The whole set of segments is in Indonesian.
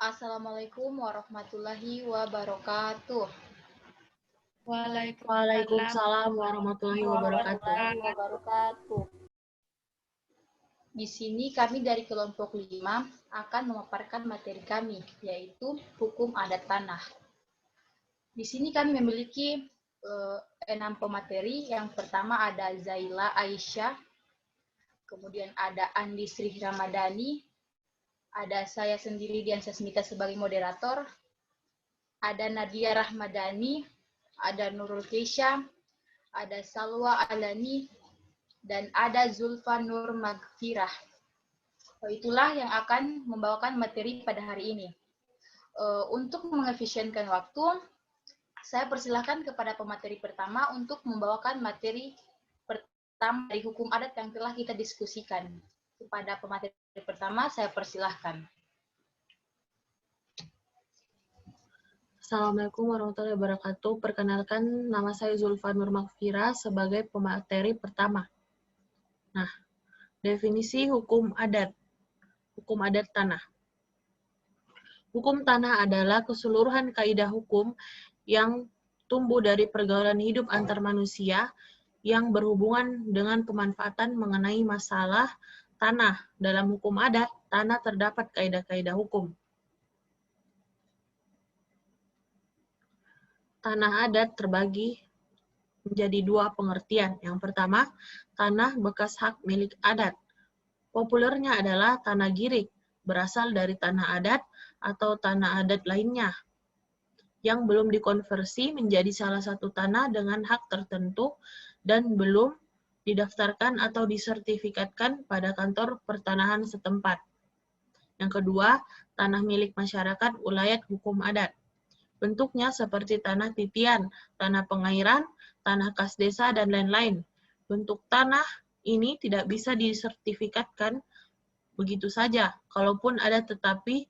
Assalamualaikum warahmatullahi wabarakatuh. Waalaikumsalam Waalaikumsalam warahmatullahi wabarakatuh. Warahmatullahi wabarakatuh. Di sini kami dari kelompok 5 akan memaparkan materi kami, yaitu hukum adat tanah. Di sini kami memiliki 6 pemateri. Yang pertama ada Zaila Aisyah, kemudian ada Andi Sri Ramadhani, ada saya sendiri Dian Sasmita sebagai moderator, ada Nadia Rahmadani, ada Nurul Keisha, ada Salwa Alani, dan ada Zulfa Nur Magfirah. Itulah yang akan membawakan materi pada hari ini. Untuk mengefisienkan waktu, saya persilahkan kepada pemateri pertama untuk membawakan materi pertama dari hukum adat yang telah kita diskusikan. Kepada pemateri pertama, saya persilahkan. Assalamualaikum warahmatullahi wabarakatuh. Perkenalkan, nama saya Zulfa Nur Magfirah sebagai pemateri pertama. Nah, definisi hukum adat. Hukum adat tanah. Hukum tanah adalah keseluruhan kaidah hukum yang tumbuh dari pergaulan hidup antar manusia yang berhubungan dengan pemanfaatan mengenai masalah tanah. Dalam hukum adat, tanah terdapat kaidah-kaidah hukum. Tanah adat terbagi menjadi dua pengertian. Yang pertama, tanah bekas hak milik adat. Populernya adalah tanah girik, berasal dari tanah adat atau tanah adat lainnya, yang belum dikonversi menjadi salah satu tanah dengan hak tertentu dan belum didaftarkan atau disertifikatkan pada kantor pertanahan setempat. Yang kedua, tanah milik masyarakat ulayat hukum adat. Bentuknya seperti tanah titian, tanah pengairan, tanah kas desa, dan lain-lain. Bentuk tanah ini tidak bisa disertifikatkan begitu saja. Kalaupun ada, tetapi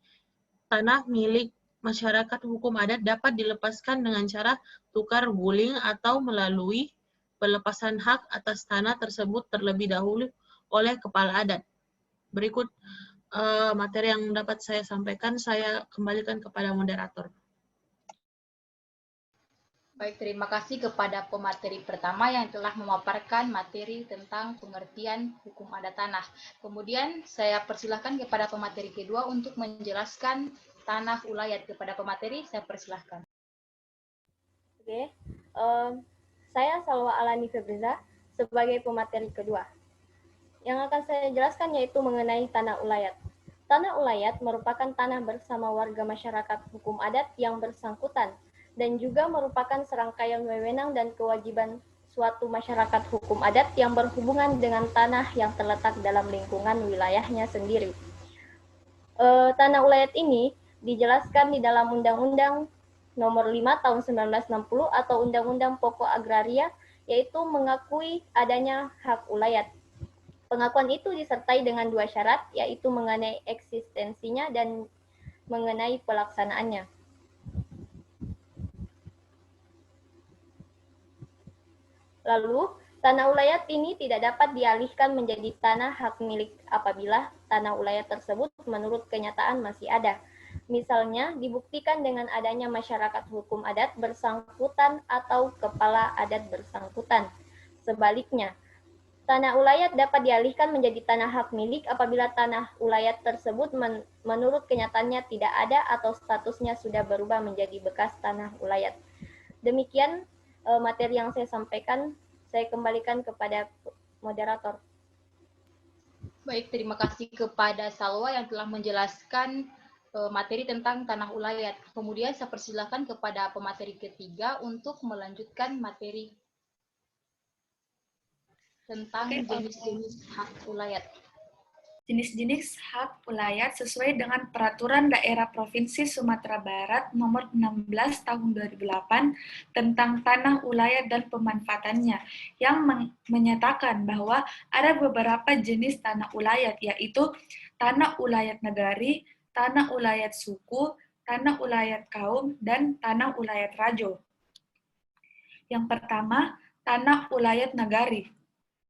tanah milik masyarakat hukum adat dapat dilepaskan dengan cara tukar guling atau melalui pelepasan hak atas tanah tersebut terlebih dahulu oleh kepala adat. Berikut materi yang dapat saya sampaikan, saya kembalikan kepada moderator. Baik, terima kasih kepada pemateri pertama yang telah memaparkan materi tentang pengertian hukum adat tanah. Kemudian saya persilahkan kepada pemateri kedua untuk menjelaskan tanah ulayat. Kepada pemateri, saya persilahkan. Oke, saya Salwa Alani Febriza sebagai pemateri kedua. Yang akan saya jelaskan yaitu mengenai tanah ulayat. Tanah ulayat merupakan tanah bersama warga masyarakat hukum adat yang bersangkutan dan juga merupakan serangkaian wewenang dan kewajiban suatu masyarakat hukum adat yang berhubungan dengan tanah yang terletak dalam lingkungan wilayahnya sendiri. Tanah ulayat ini dijelaskan di dalam Undang-Undang Nomor 5 Tahun 1960 atau Undang-Undang Pokok Agraria, yaitu mengakui adanya hak ulayat. Pengakuan itu disertai dengan dua syarat, yaitu mengenai eksistensinya dan mengenai pelaksanaannya. Lalu, tanah ulayat ini tidak dapat dialihkan menjadi tanah hak milik apabila tanah ulayat tersebut menurut kenyataan masih ada. Misalnya, dibuktikan dengan adanya masyarakat hukum adat bersangkutan atau kepala adat bersangkutan. Sebaliknya, tanah ulayat dapat dialihkan menjadi tanah hak milik apabila tanah ulayat tersebut menurut kenyataannya tidak ada atau statusnya sudah berubah menjadi bekas tanah ulayat. Demikian materi yang saya sampaikan, saya kembalikan kepada moderator. Baik, terima kasih kepada Salwa yang telah menjelaskan materi tentang tanah ulayat. Kemudian saya persilakan kepada pemateri ketiga untuk melanjutkan materi tentang jenis-jenis hak ulayat. Jenis-jenis hak ulayat sesuai dengan Peraturan Daerah Provinsi Sumatera Barat Nomor 16 Tahun 2008 tentang tanah ulayat dan pemanfaatannya, yang menyatakan bahwa ada beberapa jenis tanah ulayat, yaitu tanah ulayat negari, tanah ulayat suku, tanah ulayat kaum, dan tanah ulayat rajo. Yang pertama, tanah ulayat negari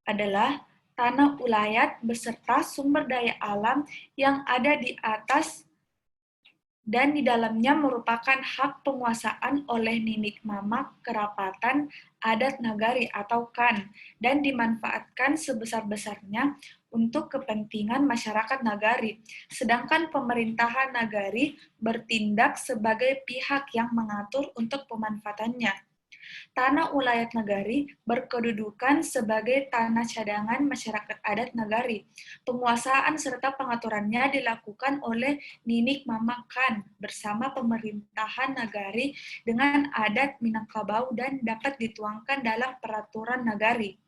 adalah tanah ulayat beserta sumber daya alam yang ada di atas dan di dalamnya merupakan hak penguasaan oleh ninik mamak kerapatan adat nagari atau KAN dan dimanfaatkan sebesar-besarnya untuk kepentingan masyarakat nagari, sedangkan pemerintahan nagari bertindak sebagai pihak yang mengatur untuk pemanfaatannya. Tanah ulayat nagari berkedudukan sebagai tanah cadangan masyarakat adat nagari. Penguasaan serta pengaturannya dilakukan oleh Ninik Mamak Khan bersama pemerintahan nagari dengan adat Minangkabau dan dapat dituangkan dalam peraturan nagari.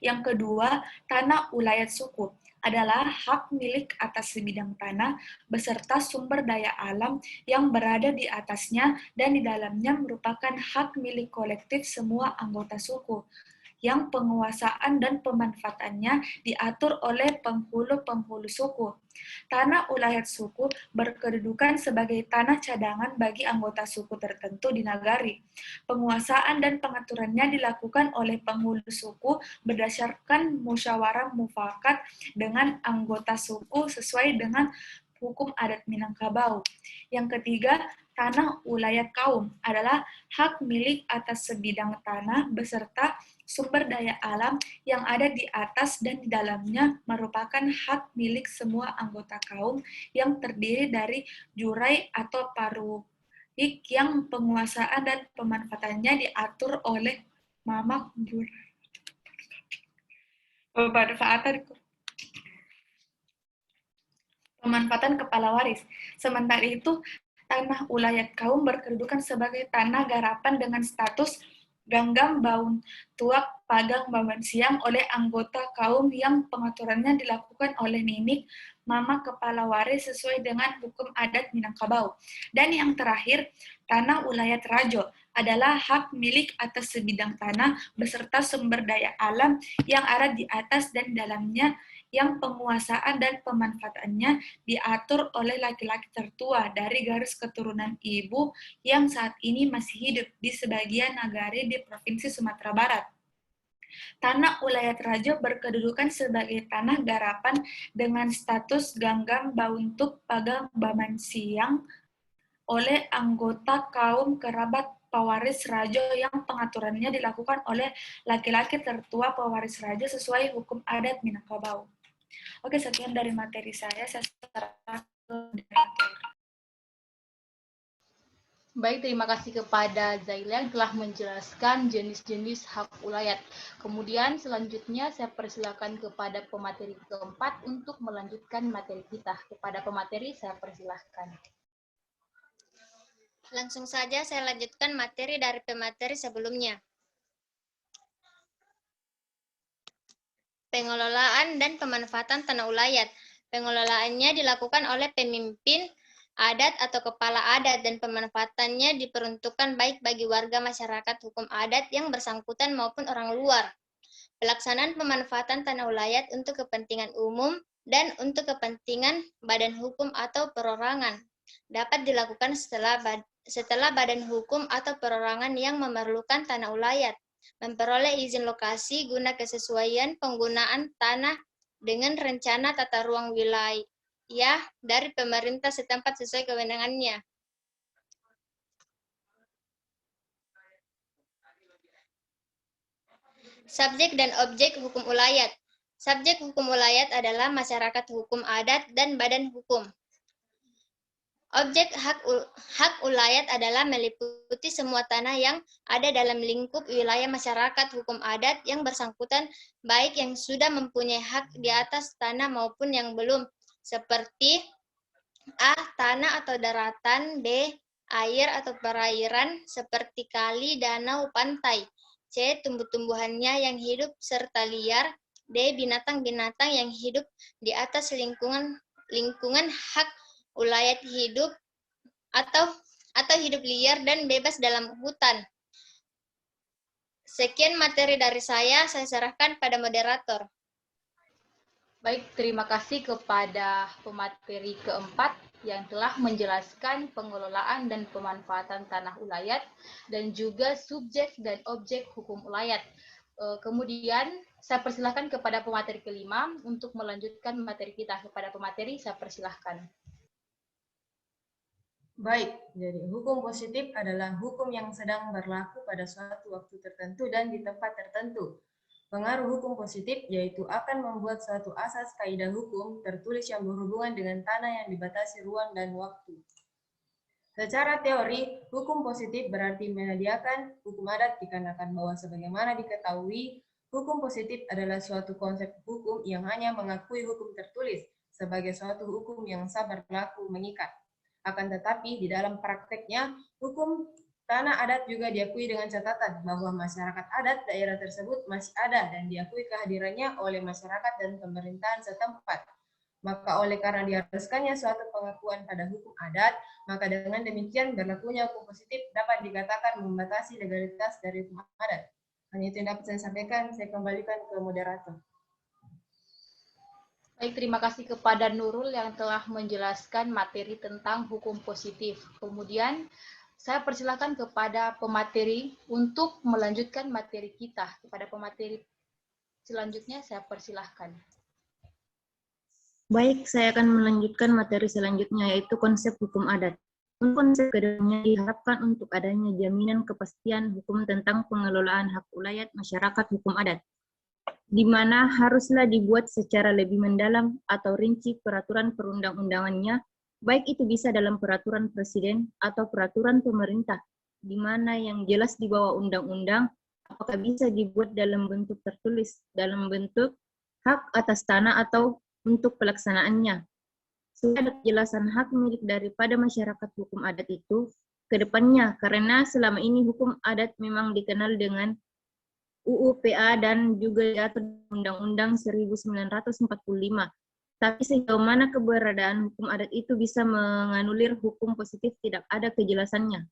Yang kedua, tanah ulayat suku adalah hak milik atas sebidang tanah beserta sumber daya alam yang berada di atasnya dan di dalamnya merupakan hak milik kolektif semua anggota suku, yang penguasaan dan pemanfaatannya diatur oleh penghulu-penghulu suku. Tanah ulayat suku berkedudukan sebagai tanah cadangan bagi anggota suku tertentu di nagari. Penguasaan dan pengaturannya dilakukan oleh penghulu suku berdasarkan musyawarah mufakat dengan anggota suku sesuai dengan hukum adat Minangkabau. Yang ketiga, tanah ulayat kaum adalah hak milik atas sebidang tanah beserta sumber daya alam yang ada di atas dan di dalamnya merupakan hak milik semua anggota kaum yang terdiri dari jurai atau paruik yang penguasaan dan pemanfaatannya diatur oleh mamak jurai. Pemanfaatan kepala waris. Sementara itu, tanah ulayat kaum berkedudukan sebagai tanah garapan dengan status ganggam baun tuak pagang baban siang oleh anggota kaum yang pengaturannya dilakukan oleh ninik mama kepala waris sesuai dengan hukum adat Minangkabau. Dan yang terakhir, tanah ulayat rajo adalah hak milik atas sebidang tanah beserta sumber daya alam yang ada di atas dan dalamnya yang penguasaan dan pemanfaatannya diatur oleh laki-laki tertua dari garis keturunan ibu yang saat ini masih hidup di sebagian nagari di Provinsi Sumatera Barat. Tanah ulayat rajo berkedudukan sebagai tanah garapan dengan status ganggam bauntuk pagang baman siang oleh anggota kaum kerabat pewaris rajo yang pengaturannya dilakukan oleh laki-laki tertua pewaris rajo sesuai hukum adat Minangkabau. Oke, sekian dari materi saya serahkan ke moderator. Baik, terima kasih kepada Zaila yang telah menjelaskan jenis-jenis hak ulayat. Kemudian selanjutnya saya persilakan kepada pemateri keempat untuk melanjutkan materi kita. Kepada pemateri saya persilahkan. Langsung saja saya lanjutkan materi dari pemateri sebelumnya. Pengelolaan dan pemanfaatan tanah ulayat. Pengelolaannya dilakukan oleh pemimpin adat atau kepala adat dan pemanfaatannya diperuntukkan baik bagi warga masyarakat hukum adat yang bersangkutan maupun orang luar. Pelaksanaan pemanfaatan tanah ulayat untuk kepentingan umum dan untuk kepentingan badan hukum atau perorangan dapat dilakukan setelah badan hukum atau perorangan yang memerlukan tanah ulayat memperoleh izin lokasi guna kesesuaian penggunaan tanah dengan rencana tata ruang wilayah dari pemerintah setempat sesuai kewenangannya. Subjek dan objek hukum ulayat. Subjek hukum ulayat adalah masyarakat hukum adat dan badan hukum. Objek hak ulayat adalah meliputi semua tanah yang ada dalam lingkup wilayah masyarakat hukum adat yang bersangkutan, baik yang sudah mempunyai hak di atas tanah maupun yang belum, seperti A. Tanah atau daratan, B. Air atau perairan, seperti kali, danau, pantai, C. Tumbuh-tumbuhannya yang hidup serta liar, D. Binatang-binatang yang hidup di atas lingkungan hak ulayat hidup atau hidup liar dan bebas dalam hutan. Sekian materi dari saya serahkan pada moderator. Baik, terima kasih kepada pemateri keempat yang telah menjelaskan pengelolaan dan pemanfaatan tanah ulayat dan juga subjek dan objek hukum ulayat. Kemudian saya persilahkan kepada pemateri kelima untuk melanjutkan materi kita. Kepada pemateri saya persilahkan. Baik, jadi hukum positif adalah hukum yang sedang berlaku pada suatu waktu tertentu dan di tempat tertentu. Pengaruh hukum positif yaitu akan membuat suatu asas kaidah hukum tertulis yang berhubungan dengan tanah yang dibatasi ruang dan waktu. Secara teori, hukum positif berarti menyediakan hukum adat dikarenakan bahwa sebagaimana diketahui, hukum positif adalah suatu konsep hukum yang hanya mengakui hukum tertulis sebagai suatu hukum yang sah berlaku mengikat. Akan tetapi, di dalam prakteknya, hukum tanah adat juga diakui dengan catatan bahwa masyarakat adat daerah tersebut masih ada dan diakui kehadirannya oleh masyarakat dan pemerintahan setempat. Maka oleh karena diharuskannya suatu pengakuan pada hukum adat, maka dengan demikian berlakunya hukum positif dapat dikatakan membatasi legalitas dari hukum adat. Hanya itu yang dapat saya sampaikan, saya kembalikan ke moderator. Baik, terima kasih kepada Nurul yang telah menjelaskan materi tentang hukum positif. Kemudian, saya persilakan kepada pemateri untuk melanjutkan materi kita. Kepada pemateri selanjutnya, saya persilahkan. Baik, saya akan melanjutkan materi selanjutnya, yaitu konsep hukum adat. Konsep kedepannya diharapkan untuk adanya jaminan kepastian hukum tentang pengelolaan hak ulayat masyarakat hukum adat, di mana haruslah dibuat secara lebih mendalam atau rinci peraturan perundang-undangannya, baik itu bisa dalam peraturan presiden atau peraturan pemerintah, di mana yang jelas di bawah undang-undang, apakah bisa dibuat dalam bentuk tertulis, dalam bentuk hak atas tanah atau untuk pelaksanaannya. Supaya ada kejelasan hak milik daripada masyarakat hukum adat itu ke depannya, karena selama ini hukum adat memang dikenal dengan UU-PA dan juga diatur Undang-Undang 1945. Tapi sejauh mana keberadaan hukum adat itu bisa menganulir hukum positif tidak ada kejelasannya.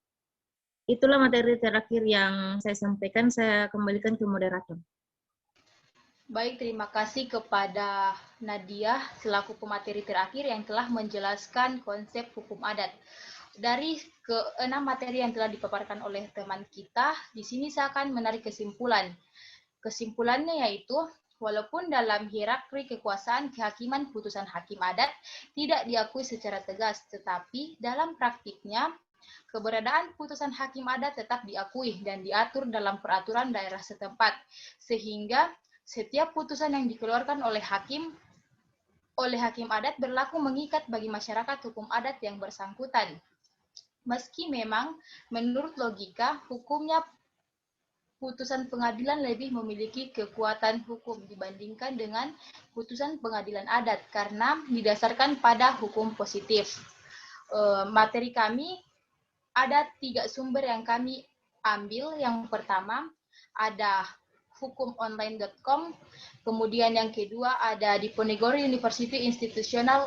Itulah materi terakhir yang saya sampaikan, saya kembalikan ke moderator. Baik, terima kasih kepada Nadia selaku pemateri terakhir yang telah menjelaskan konsep hukum adat. Dari ke-6 materi yang telah dipaparkan oleh teman kita, di sini saya akan menarik kesimpulan. Kesimpulannya yaitu, walaupun dalam hierarki kekuasaan kehakiman putusan hakim adat tidak diakui secara tegas, tetapi dalam praktiknya keberadaan putusan hakim adat tetap diakui dan diatur dalam peraturan daerah setempat, sehingga setiap putusan yang dikeluarkan oleh hakim adat berlaku mengikat bagi masyarakat hukum adat yang bersangkutan. Meski memang menurut logika hukumnya putusan pengadilan lebih memiliki kekuatan hukum dibandingkan dengan putusan pengadilan adat karena didasarkan pada hukum positif. Materi kami ada 3 sumber yang kami ambil. Yang pertama ada hukumonline.com, kemudian yang kedua ada Diponegoro University Institutional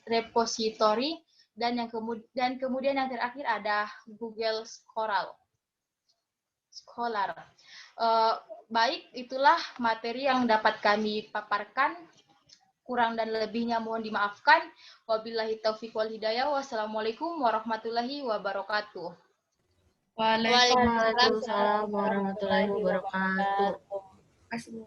Repository, dan kemudian yang terakhir ada Google Scholar. Baik, itulah materi yang dapat kami paparkan. Kurang dan lebihnya mohon dimaafkan. Wabillahi taufiq wal hidayah. Wassalamualaikum warahmatullahi wabarakatuh. Waalaikumsalam warahmatullahi wabarakatuh. Terima kasih.